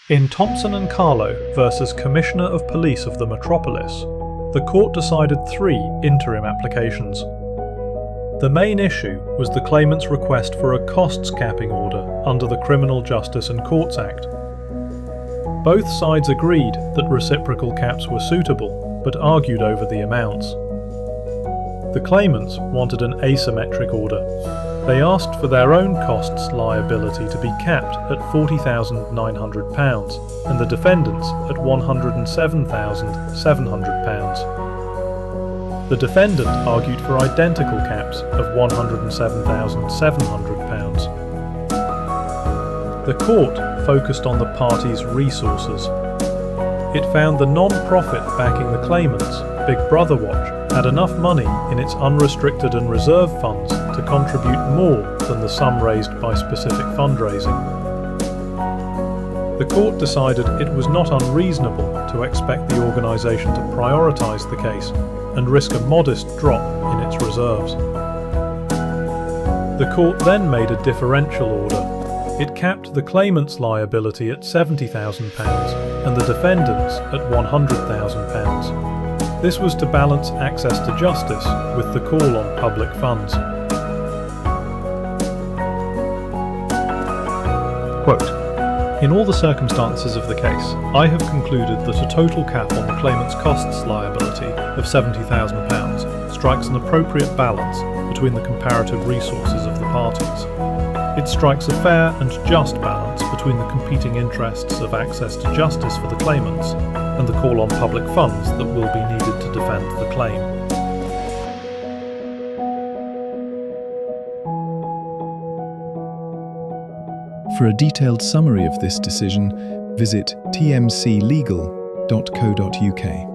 In Thompson Carlo versus Commissioner of Police of the Metropolis, the court decided 3 interim applications. The main issue was the claimant's request for a costs capping order under the Criminal Justice and Courts Act. Both sides agreed that reciprocal caps were suitable, but argued over the amounts. The claimants wanted an asymmetric order. They asked for their own costs liability to be capped at £40,900 and the defendants at £107,700. The defendant argued for identical caps of £107,700. The court focused on the parties' resources. It found the non-profit backing the claimants, Big Brother Watch, had enough money in its unrestricted and reserve funds to contribute more than the sum raised by specific fundraising. The court decided it was not unreasonable to expect the organisation to prioritise the case and risk a modest drop in its reserves. The court then made a differential order. It capped the claimant's liability at £70,000 and the defendant's at £100,000. This was to balance access to justice with the call on public funds. Quote, "In all the circumstances of the case, I have concluded that a total cap on the claimant's costs liability of £70,000 strikes an appropriate balance between the comparative resources of the parties. It strikes a fair and just balance between the competing interests of access to justice for the claimants and the call on public funds that will be needed to defend the claim." For a detailed summary of this decision, visit tmclegal.co.uk.